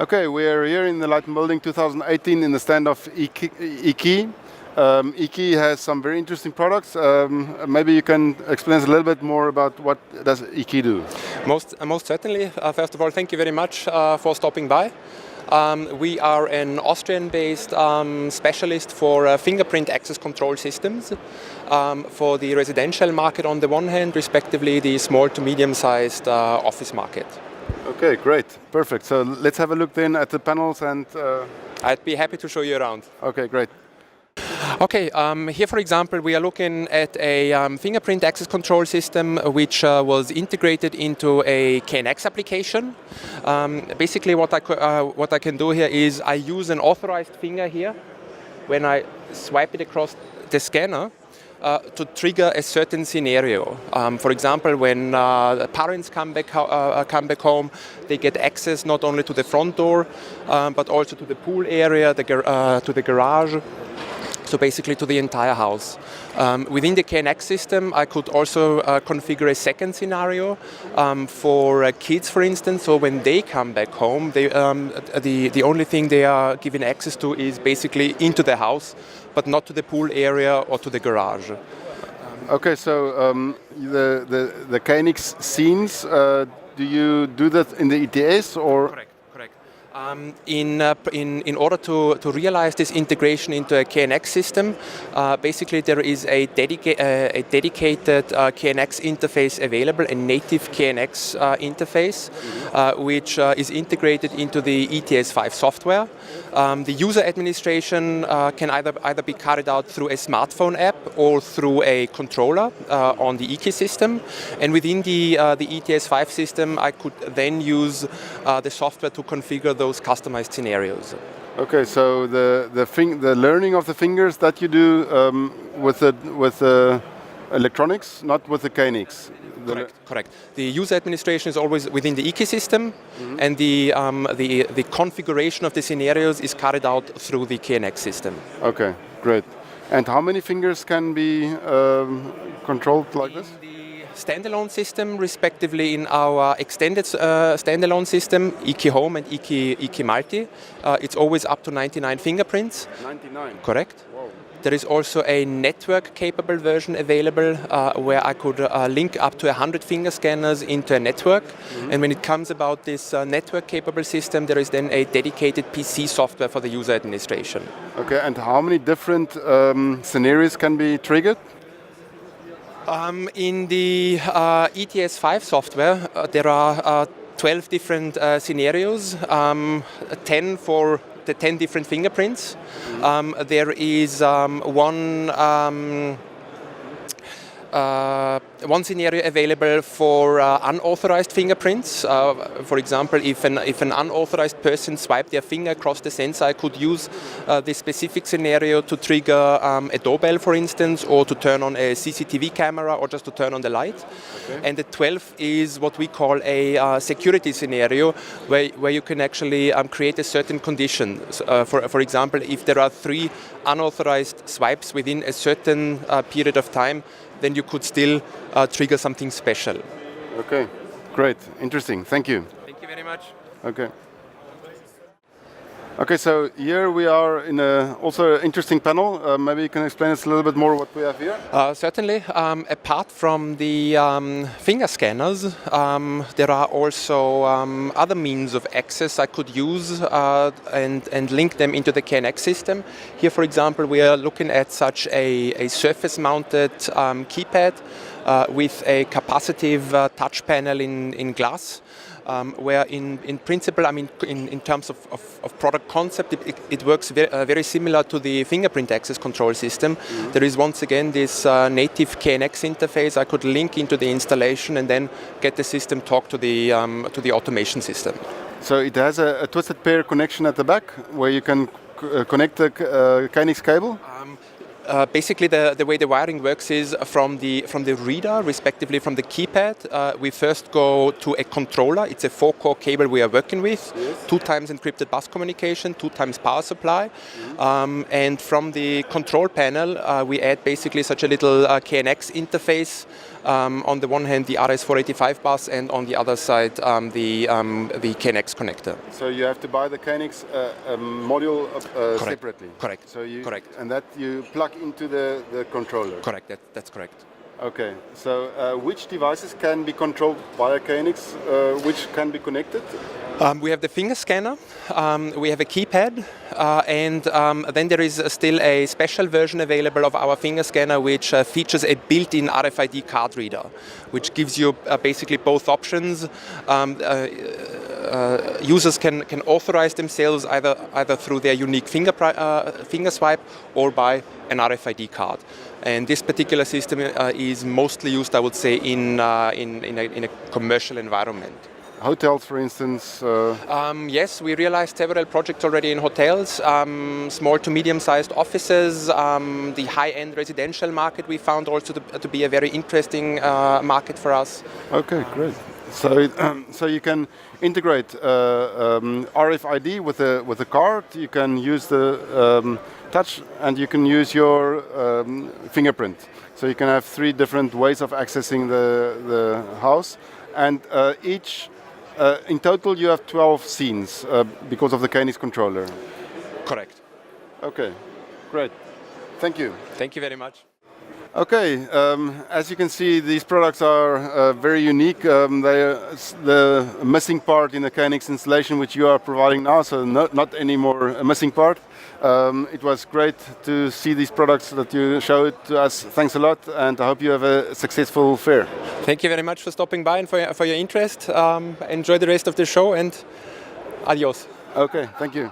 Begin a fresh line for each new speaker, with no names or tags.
Okay, we are here in the Light Building 2018 in the stand of EKEY. EKEY has some very interesting products. Maybe you can explain a little bit more about what does EKEY do?
Most certainly. First of all, thank you very much for stopping by. We are an Austrian-based specialist for fingerprint access control systems for the residential market on the one hand, respectively the small to medium-sized office market.
Okay, great, perfect. So let's have a look then at the panels and...
I'd be happy to show you around.
Okay, great.
Okay, here for example we are looking at a fingerprint access control system which was integrated into a KNX application. Basically what I can do here is I use an authorized finger here when I swipe it across the scanner to trigger a certain scenario. For example, when parents come back home, they get access not only to the front door but also to the pool area, to the garage. So basically to the entire house. Within the KNX system, I could also configure a second scenario for kids, for instance. So when they come back home, the only thing they are given access to is basically into the house, but not to the pool area or to the garage.
Okay, so the KNX scenes, do you do that in the ETS or?
Correct. In order to realize this integration into a KNX system, basically there is a dedicated KNX interface available, a native KNX interface, which is integrated into the ETS5 software. The user administration can either be carried out through a smartphone app or through a controller on the EKEY system. And within the ETS5 system, I could then use the software to configure those customized scenarios.
Okay, so the learning of the fingers that you do with the electronics, not with the KNX.
Correct. The user administration is always within the EKEY system, and the configuration of the scenarios is carried out through the KNX system.
Okay, great. And how many fingers can be controlled like this?
Standalone system, respectively in our extended standalone system, EKEY Home and EKEY Multi. It's always up to 99 fingerprints.
99?
Correct.
Wow.
There is also a network-capable version available where I could link up to 100 finger scanners into a network. And when it comes about this network-capable system, there is then a dedicated PC software for the user administration.
Okay, and how many different scenarios can be triggered?
In the ETS5 software, there are 12 different scenarios, 10 for the 10 different fingerprints. There is one scenario available for unauthorized fingerprints. For example, if an unauthorized person swiped their finger across the sensor, I could use this specific scenario to trigger a doorbell, for instance, or to turn on a CCTV camera, or just to turn on the light. Okay. And the 12th is what we call a security scenario, where you can actually create a certain condition. For example, if there are 3 unauthorized swipes within a certain period of time, then you could still trigger something special.
Okay, great, interesting, thank you.
Thank you very much.
Okay. Okay, so here we are in also an interesting panel. Maybe you can explain us a little bit more what we have here?
Certainly. Apart from the finger scanners, there are also other means of access I could use and link them into the KNX system. Here, for example, we are looking at such a surface-mounted keypad with a capacitive touch panel in glass. Where in principle, I mean, in terms of product concept, it works very similar to the fingerprint access control system. There is once again this native KNX interface I could link into the installation and then get the system talk to the automation system.
So it has a twisted pair connection at the back where you can connect the KNX cable?
Basically, the way the wiring works is from the reader, respectively from the keypad, we first go to a controller. It's a 4-core cable we are working with,
Yes.
2 times encrypted bus communication, 2 times power supply. And from the control panel, we add basically such a little KNX interface. On the one hand, the RS485 bus, and on the other side, the KNX connector.
So you have to buy the KNX module separately.
Correct.
So you,
Correct.
And that you plug into the controller.
Correct. That's correct.
Okay. So which devices can be controlled via KNX? Which can be connected?
We have the finger scanner, we have a keypad, and then there is still a special version available of our finger scanner which features a built-in RFID card reader, which gives you basically both options. Users can authorize themselves either through their unique finger swipe or by an RFID card. And this particular system is mostly used, I would say, in a commercial environment.
Hotels, for instance?
Yes, we realized several projects already in hotels, small to medium-sized offices. The high-end residential market we found also to be a very interesting market for us.
Okay, great. So you can integrate RFID with a card. You can use the touch, and you can use your fingerprint. So you can have 3 different ways of accessing the house, and each. In total, you have 12 scenes because of the KNX controller.
Correct.
Okay, great. Thank you.
Thank you very much.
Okay, as you can see, these products are very unique. They are the missing part in the KNX installation, which you are providing now, so not any more a missing part. It was great to see these products that you showed to us. Thanks a lot, and I hope you have a successful fair.
Thank you very much for stopping by and for your interest. Enjoy the rest of the show, and adios.
Okay, thank you.